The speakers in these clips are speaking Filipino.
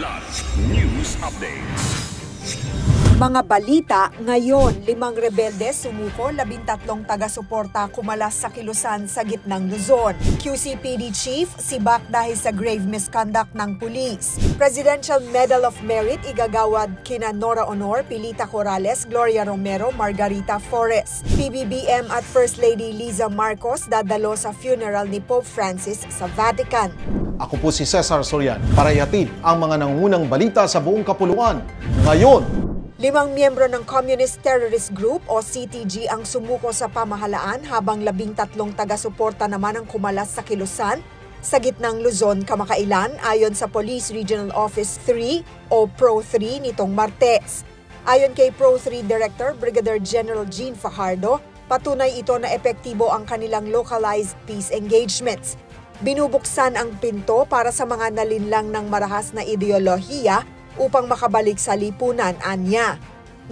Kidlat News Updates. Mga balita, ngayon, 5 rebelde sumuko, 13 taga-suporta kumalas sa kilusan sa gitnang Luzon. QCPD Chief sibak dahil sa grave misconduct ng pulis. Presidential Medal of Merit igagawad kina Nora Honor, Pilita Corrales, Gloria Romero, Margarita Flores. PBBM at First Lady Liza Marcos dadalo sa funeral ni Pope Francis sa Vatican. Ako po si Cesar Sorian para ihatid ang mga nangungunang balita sa buong kapuluan. Ngayon, 5 miyembro ng Communist Terrorist Group o CTG ang sumuko sa pamahalaan habang 13 taga-suporta naman ang kumalas sa kilusan sa gitnang Luzon kamakailan ayon sa Police Regional Office 3 o PRO3 nitong Martes. Ayon kay PRO3 Director Brigadier General Jean Fajardo, patunay ito na epektibo ang kanilang localized peace engagements. Binubuksan ang pinto para sa mga nalinlang ng marahas na ideolohiya upang makabalik sa lipunan, anya.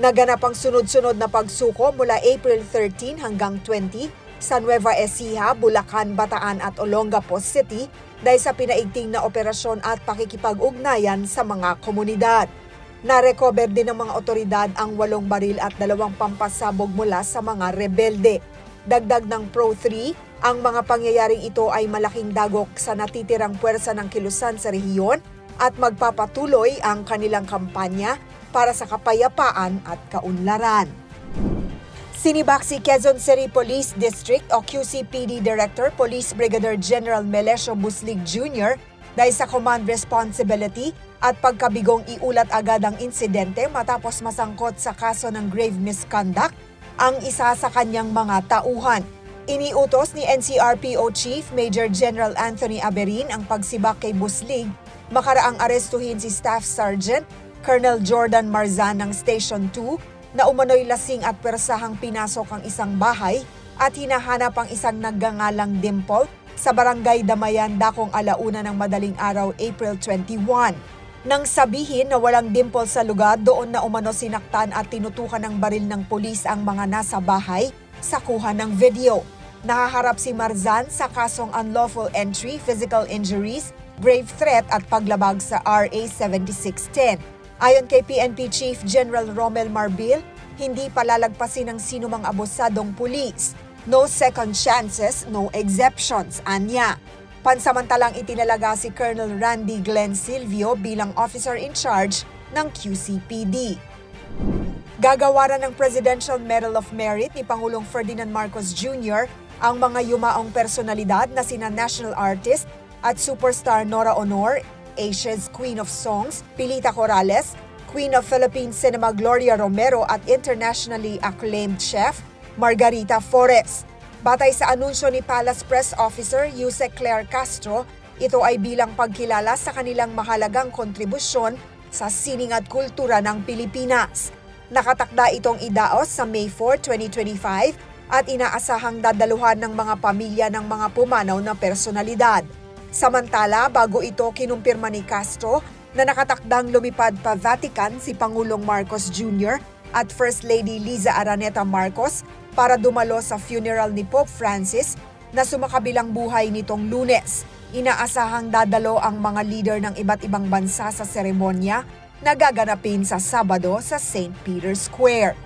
Naganap ang sunod-sunod na pagsuko mula April 13 hanggang 20 sa Nueva Ecija, Bulacan, Bataan at Olongapo City dahil sa pinaigting na operasyon at pakikipag-ugnayan sa mga komunidad. Narecover din ng mga otoridad ang 8 baril at 2 pampasabog mula sa mga rebelde. Dagdag ng PRO3, ang mga pangyayaring ito ay malaking dagok sa natitirang puwersa ng kilusan sa rehiyon at magpapatuloy ang kanilang kampanya para sa kapayapaan at kaunlaran. Sinibak si Quezon City Police District o QCPD Director Police Brigadier General Melesio Buslig Jr. dahil sa command responsibility at pagkabigong iulat agad ang insidente matapos masangkot sa kaso ng grave misconduct ang isa sa kanyang mga tauhan. Iniutos ni NCRPO Chief Major General Anthony Aberin ang pagsibak kay Buslig makaraang arestuhin si Staff Sergeant Colonel Jordan Marzan ng Station 2 na umano'y lasing at persahang pinasok ang isang bahay at hinahanap ang isang nagngangalang Dimple sa Barangay Damayan, Dakong alauna ng madaling araw, April 21. Nang sabihin na walang Dimple sa lugar, doon na umano sinaktan at tinutukan ng baril ng pulis ang mga nasa bahay sa kuha ng video. Nahaharap si Marzan sa kasong unlawful entry, physical injuries, grave threat at paglabag sa RA 7610. Ayon kay PNP Chief General Romel Marbil, hindi palalagpasin ng sinumang abusadong pulis. No second chances, no exceptions, anya. Pansamantalang itinalaga si Colonel Randy Glenn Silvio bilang officer in charge ng QCPD. Gagawaran ng Presidential Medal of Merit ni Pangulong Ferdinand Marcos Jr. ang mga yumaong personalidad na sina national artist at superstar Nora Honor, Asia's Queen of Songs, Pilita Corrales, Queen of Philippine Cinema Gloria Romero at internationally acclaimed chef Margarita Flores. Batay sa anunsyo ni Palace Press Officer Yusek Claire Castro, ito ay bilang pagkilala sa kanilang mahalagang kontribusyon sa sining at kultura ng Pilipinas. Nakatakda itong idaos sa May 4, 2025 at inaasahang dadaluhan ng mga pamilya ng mga pumanaw na personalidad. Samantala, bago ito kinumpirma ni Castro na nakatakdang lumipad pa Vatican si Pangulong Marcos Jr. at First Lady Liza Araneta Marcos para dumalo sa funeral ni Pope Francis na sumakabilang buhay nitong Lunes. Inaasahang dadalo ang mga leader ng iba't ibang bansa sa seremonya na gaganapin sa Sabado sa St. Peter's Square.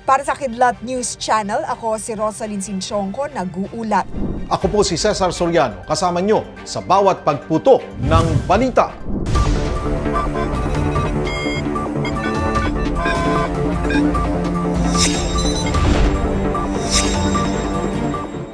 Para sa Kidlat News Channel, ako si Rosalyn Sinchonko, nag-uulat. ako po si Cesar Soriano, kasama nyo sa bawat pagputo ng balita.